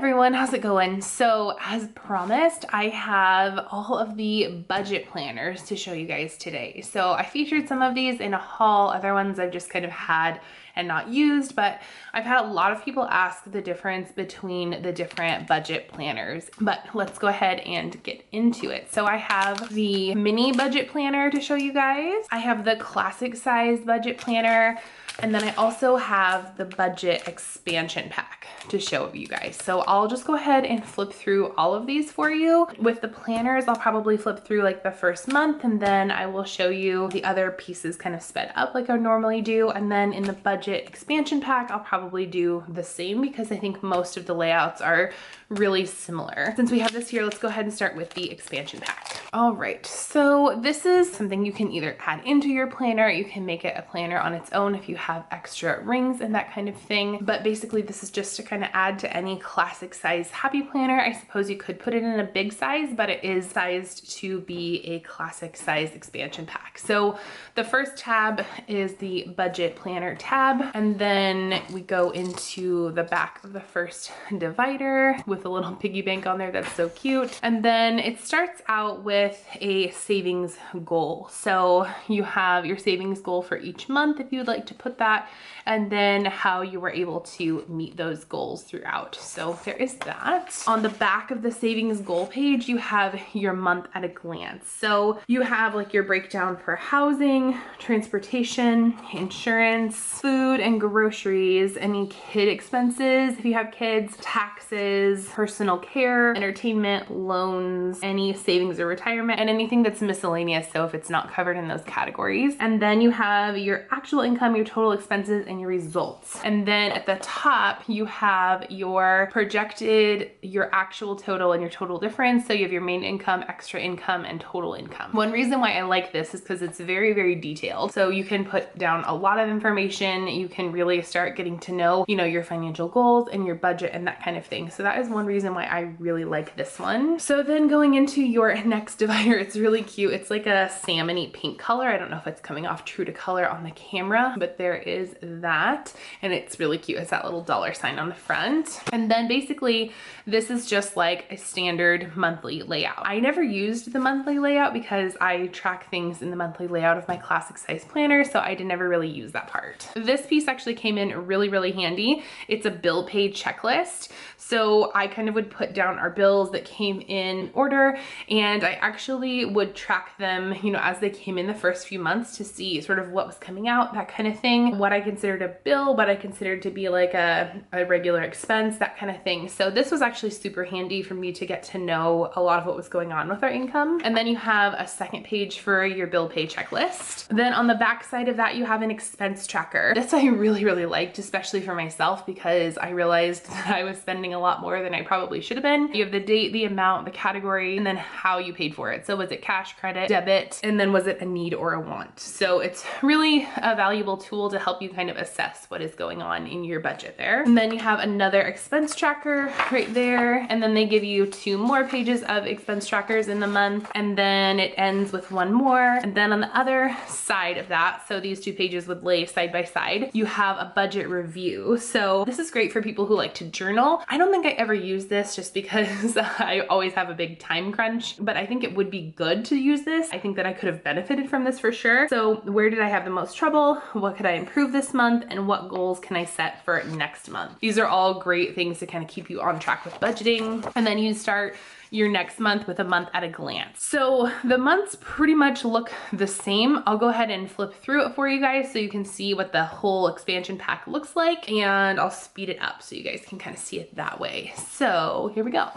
everyone, how's it going? So as promised, I have all of the budget planners to show you guys today. So I featured some of these in a haul, other ones I've just kind of had and not used, but I've had a lot of people ask the difference between the different budget planners. But let's go ahead and get into it. So I have the mini budget planner to show you guys. I have the classic size budget planner. And then I also have the budget expansion pack to show you guys. So I'll just go ahead and flip through all of these for you. With the planners, I'll probably flip through like the first month, and then I will show you the other pieces kind of sped up like I normally do. And then in the budget expansion pack, I'll probably do the same because I think most of the layouts are really similar. Since we have this here, let's go ahead and start with the expansion pack. All right, so this is something you can either add into your planner, you can make it a planner on its own if you have extra rings and that kind of thing. But basically this is just to kind of add to any classic size happy planner. I suppose you could put it in a big size, but it is sized to be a classic size expansion pack. So the first tab is the budget planner tab, and then we go into the back of the first divider with a little piggy bank on there. That's so cute. And then it starts out with a savings goal. So you have your savings goal for each month if you would like to put that, and then how you were able to meet those goals throughout. So there is that. On the back of the savings goal page, you have your month at a glance. So you have like your breakdown for housing, transportation, insurance, food and groceries, any kid expenses if you have kids, taxes, personal care, entertainment, loans, any savings or retirement, and anything that's miscellaneous, so if it's not covered in those categories. And then you have your actual income, your total expenses, and your results. And then at the top, you have your projected, your actual total and your total difference. So you have your main income, extra income, and total income. One reason why I like this is because it's very, very detailed. So you can put down a lot of information. You can really start getting to know, your financial goals and your budget and that kind of thing. So that is one reason why I really like this one. So then going into your next divider, it's really cute. It's like a salmony pink color. I don't know if it's coming off true to color on the camera, but there is that. And it's really cute. It's that little $sign on the front. And then basically this is just like a standard monthly layout. I never used the monthly layout because I track things in the monthly layout of my classic size planner. So I did never really use that part. This piece actually came in really, really handy. It's a bill pay checklist. So I kind of would put down our bills that came in order, and I actually would track them, as they came in the first few months to see sort of what was coming out, that kind of thing, what I considered a bill, what I considered to be like a regular expense, that kind of thing. So this was actually super handy for me to get to know a lot of what was going on with our income. And then you have a second page for your bill pay checklist. Then on the back side of that, you have an expense tracker. This I really, really liked, especially for myself, because I realized that I was spending a lot more than I probably should have been. You have the date, the amount, the category, and then how you paid for it. So was it cash, credit, debit, and then was it a need or a want? So it's really a valuable tool to help you kind of assess what is going on in your budget there. And then you have another expense tracker right there. And then they give you 2 more pages of expense trackers in the month. And then it ends with 1 more. And then on the other side of that, so these 2 pages would lay side by side, you have a budget review. So this is great for people who like to journal. I don't think I ever use this just because I always have a big time crunch, but I think it would be good to use this. I think that I could have benefited from this for sure. So where did I have the most trouble? What could I improve this month? And what goals can I set for next month? These are all great things to kind of keep you on track with budgeting. And then you start your next month with a month at a glance. So the months pretty much look the same. I'll go ahead and flip through it for you guys so you can see what the whole expansion pack looks like, and I'll speed it up so you guys can kind of see it that way. So here we go.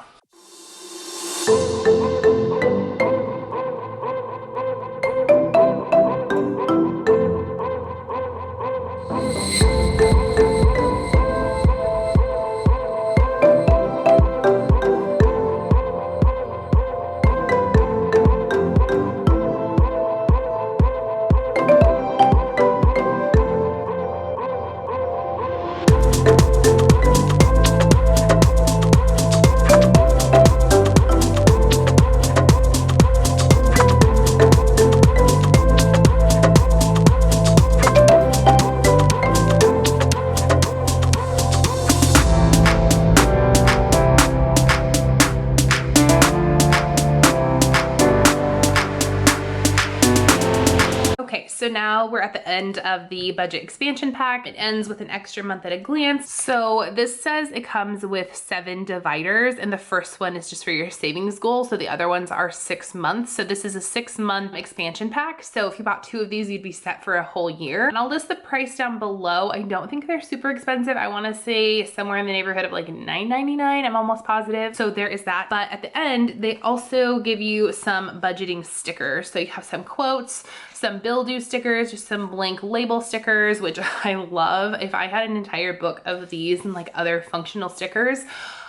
Okay, so now we're at the end of the budget expansion pack. It ends with an extra month at a glance. So this says it comes with 7 dividers, and the first one is just for your savings goal. So the other ones are 6 months. So this is a 6-month expansion pack. So if you bought 2 of these, you'd be set for a whole year. And I'll list the price down below. I don't think they're super expensive. I wanna say somewhere in the neighborhood of like $9.99, I'm almost positive. So there is that. But at the end, they also give you some budgeting stickers. So you have some quotes, some bill due stickers, just some blank label stickers, which I love. If I had an entire book of these and like other functional stickers,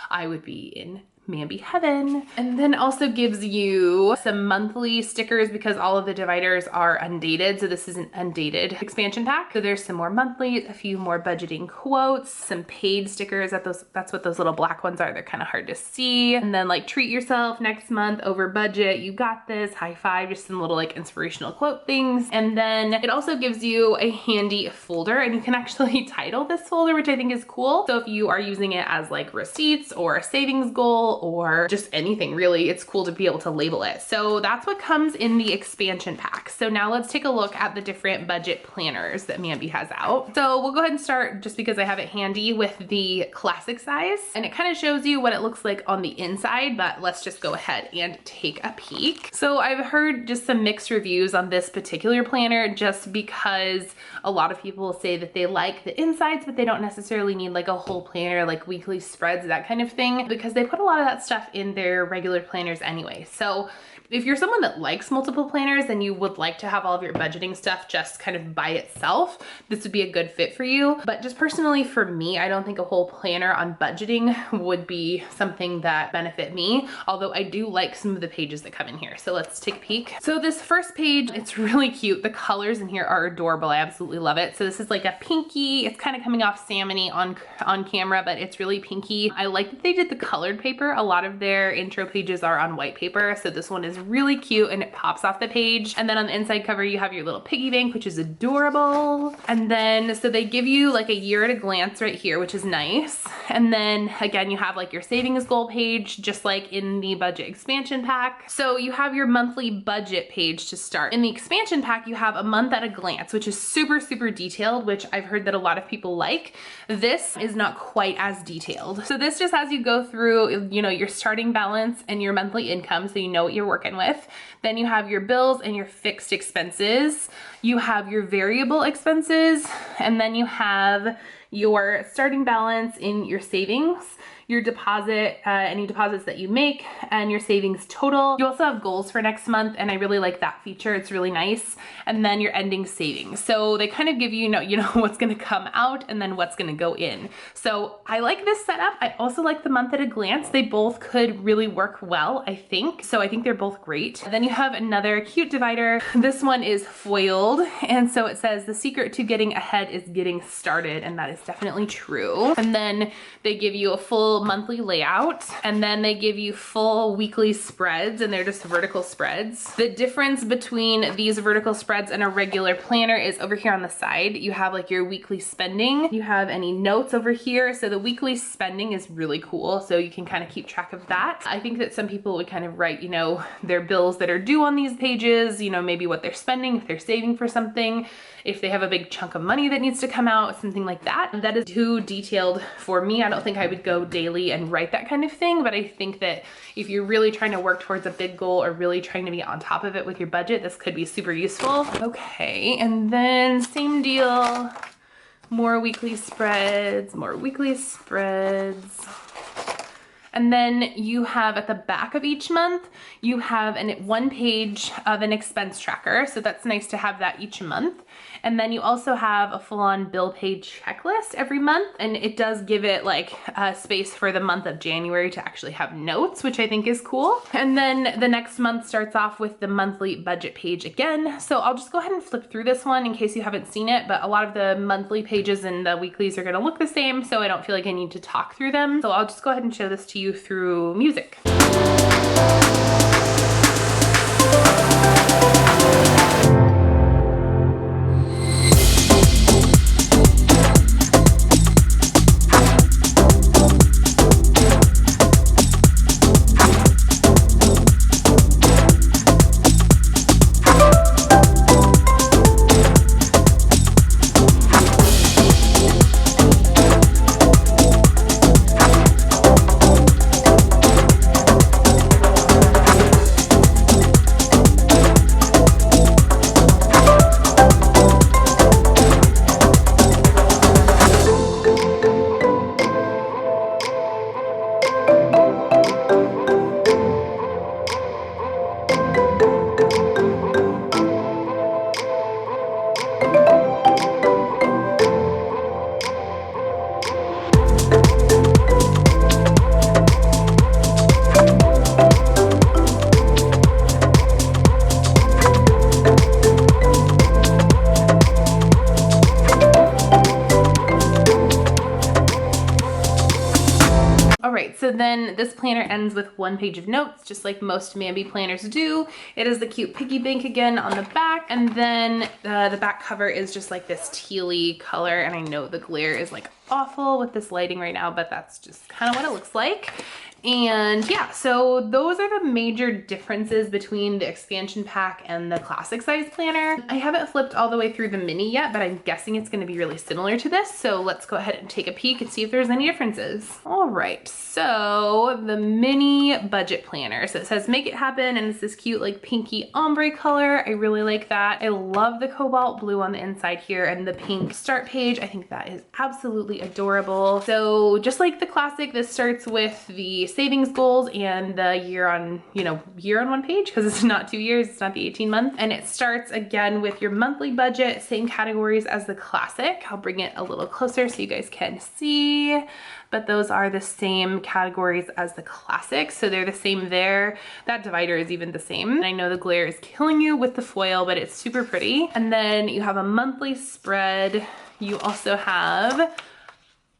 I would be in Mambi heaven. And then also gives you some monthly stickers because all of the dividers are undated. So this is an undated expansion pack. So there's some more monthly, a few more budgeting quotes, some paid stickers. That's what those little black ones are. They're kind of hard to see. And then like treat yourself next month, over budget, you got this, high five, just some little like inspirational quote things. And then it also gives you a handy folder, and you can actually title this folder, which I think is cool. So if you are using it as like receipts or a savings goal or just anything really, it's cool to be able to label it. So that's what comes in the expansion pack. So now let's take a look at the different budget planners that Mambi has out. So we'll go ahead and start, just because I have it handy, with the classic size, and it kind of shows you what it looks like on the inside, but let's just go ahead and take a peek. So I've heard just some mixed reviews on this particular planner, just because a lot of people say that they like the insides, but they don't necessarily need like a whole planner, like weekly spreads, that kind of thing, because they put a lot of that stuff in their regular planners anyway. So if you're someone that likes multiple planners and you would like to have all of your budgeting stuff just kind of by itself, this would be a good fit for you. But just personally for me, I don't think a whole planner on budgeting would be something that benefit me, although I do like some of the pages that come in here. So let's take a peek. So this first page, it's really cute. The colors in here are adorable. I absolutely love it. So this is like a pinky, it's kind of coming off salmon-y on camera, but it's really pinky. I like that they did the colored paper. A lot of their intro pages are on white paper, so this one is really cute and it pops off the page. And then on the inside cover, you have your little piggy bank, which is adorable. And then, so they give you like a year at a glance right here, which is nice. And then again, you have like your savings goal page, just like in the budget expansion pack. So you have your monthly budget page to start. In the expansion pack, you have a month at a glance, which is super, super detailed, which I've heard that a lot of people like. This is not quite as detailed. So this just has you go through, you know, your starting balance and your monthly income, so you know what you're working with. Then you have your bills and your fixed expenses. You have your variable expenses, and then you have your starting balance in your savings, your deposit, any deposits that you make, and your savings total. You also have goals for next month, and I really like that feature. It's really nice. And then your ending savings. So they kind of give you, you know what's gonna come out and then what's gonna go in. So I like this setup. I also like the month at a glance. They both could really work well, I think. So I think they're both great. Then you have another cute divider. This one is foiled. And so it says, the secret to getting ahead is getting started. And that is definitely true. And then they give you a full monthly layout, and then they give you full weekly spreads, and they're just vertical spreads. The difference between these vertical spreads and a regular planner is over here on the side. You have like your weekly spending. You have any notes over here. So the weekly spending is really cool. So you can kind of keep track of that. I think that some people would kind of write, you know, their bills that are due on these pages, you know, maybe what they're spending, if they're saving for something, if they have a big chunk of money that needs to come out, something like that. That is too detailed for me. I don't think I would go daily and write that kind of thing, but I think that if you're really trying to work towards a big goal or really trying to be on top of it with your budget, this could be super useful. Okay, and then same deal, more weekly spreads, more weekly spreads. And then you have at the back of each month, you have one page of an expense tracker. So that's nice to have that each month. And then you also have a full-on bill paid checklist every month. And it does give it like a space for the month of January to actually have notes, which I think is cool. And then the next month starts off with the monthly budget page again. So I'll just go ahead and flip through this one in case you haven't seen it, but a lot of the monthly pages and the weeklies are gonna look the same, so I don't feel like I need to talk through them. So I'll just go ahead and show this to you through music. All right, so then this planner ends with 1 page of notes, just like most Mambi planners do. It is the cute piggy bank again on the back, and then the back cover is just like this tealy color, and I know the glare is like awful with this lighting right now, but that's just kind of what it looks like. And yeah, so those are the major differences between the expansion pack and the classic size planner. I haven't flipped all the way through the mini yet, but I'm guessing it's going to be really similar to this. So let's go ahead and take a peek and see if there's any differences. All right, so the mini budget planner. So it says make it happen, and it's this cute like pinky ombre color. I really like that. I love the cobalt blue on the inside here and the pink start page. I think that is absolutely adorable. So just like the classic, this starts with the savings goals and the year on 1 page, because it's not 2 years, it's not the 18 month. And it starts again with your monthly budget, same categories as the classic. I'll bring it a little closer so you guys can see, but those are the same categories as the classic. So they're the same there. That divider is even the same. And I know the glare is killing you with the foil, but it's super pretty. And then you have a monthly spread. You also have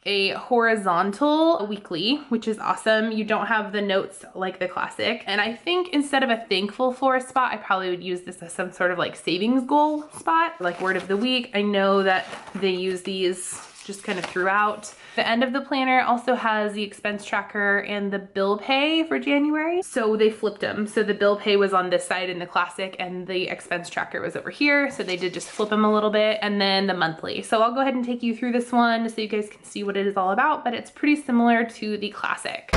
a horizontal weekly, which is awesome. You don't have the notes like the classic. And I think instead of a thankful for spot, I probably would use this as some sort of like savings goal spot, like word of the week. I know that they use these just kind of throughout. The end of the planner also has the expense tracker and the bill pay for January. So they flipped them. So the bill pay was on this side in the classic and the expense tracker was over here. So they did just flip them a little bit, and then the monthly. So I'll go ahead and take you through this one so you guys can see what it is all about, but it's pretty similar to the classic.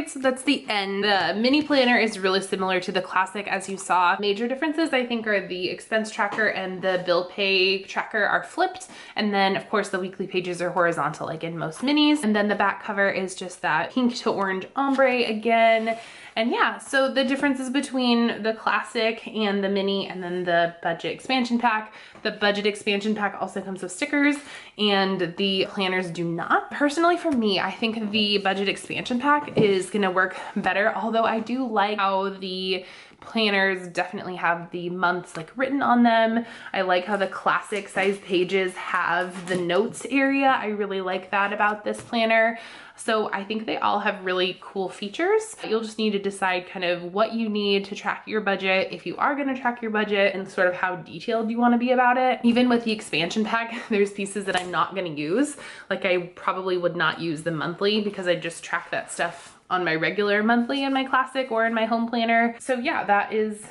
So that's the end. The mini planner is really similar to the classic, as you saw. Major differences I think are the expense tracker and the bill pay tracker are flipped, and then of course the weekly pages are horizontal like in most minis, and then the back cover is just that pink to orange ombre again. And yeah, so the differences between the classic and the mini and then the budget expansion pack. The budget expansion pack also comes with stickers and the planners do not. Personally for me, I think the budget expansion pack is gonna work better, although I do like how the planners definitely have the months like written on them. I like how the classic size pages have the notes area. I really like that about this planner. So I think they all have really cool features. You'll just need to decide kind of what you need to track your budget, if you are gonna track your budget, and sort of how detailed you wanna be about it. Even with the expansion pack, there's pieces that I'm not gonna use. Like I probably would not use the monthly because I just track that stuff on my regular monthly in my classic or in my home planner. So yeah, that is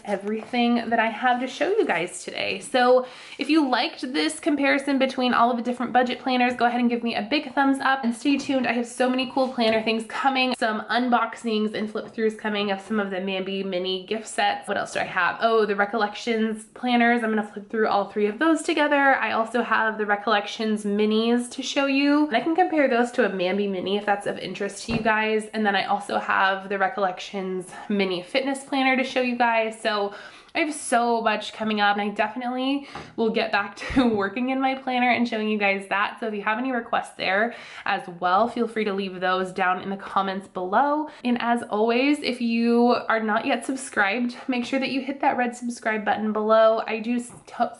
everything that I have to show you guys today. So if you liked this comparison between all of the different budget planners, go ahead and give me a big thumbs up and stay tuned. I have so many cool planner things coming, some unboxings and flip throughs coming of some of the Mambi mini gift sets. What else do I have? Oh, the Recollections planners. I'm gonna flip through all 3 of those together. I also have the Recollections minis to show you, and I can compare those to a Mambi mini if that's of interest to you guys. And then I also have the Recollections mini fitness planner to show you guys. So I have so much coming up, and I definitely will get back to working in my planner and showing you guys that. So if you have any requests there as well, feel free to leave those down in the comments below. And as always, if you are not yet subscribed, make sure that you hit that red subscribe button below. I do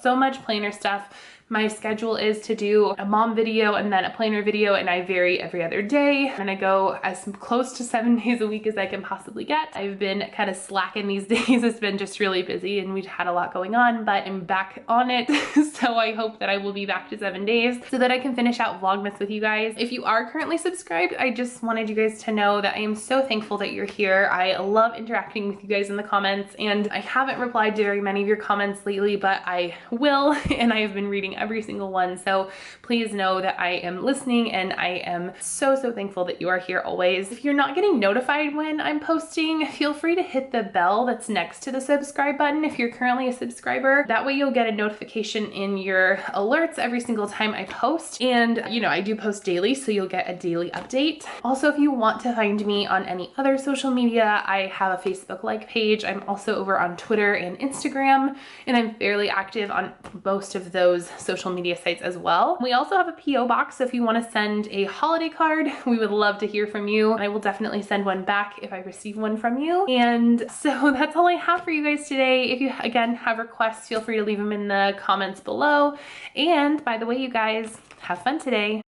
so much planner stuff. My schedule is to do a mom video and then a planner video, and I vary every other day, and I go as close to 7 days a week as I can possibly get. I've been kind of slacking these days. It's been just really busy and we've had a lot going on, but I'm back on it. So I hope that I will be back to 7 days so that I can finish out Vlogmas with you guys. If you are currently subscribed, I just wanted you guys to know that I am so thankful that you're here. I love interacting with you guys in the comments, and I haven't replied to very many of your comments lately, but I will, and I have been reading every single one. So please know that I am listening, and I am so thankful that you are here always. If you're not getting notified when I'm posting, feel free to hit the bell that's next to the subscribe button if you're currently a subscriber. That way you'll get a notification in your alerts every single time I post. And you know, I do post daily, so you'll get a daily update. Also, if you want to find me on any other social media, I have a Facebook like page. I'm also over on Twitter and Instagram, and I'm fairly active on most of those social media sites as well. We also have a PO box, so if you want to send a holiday card, we would love to hear from you. I will definitely send one back if I receive one from you. And so that's all I have for you guys today. If you again have requests, feel free to leave them in the comments below. And by the way, you guys, have fun today.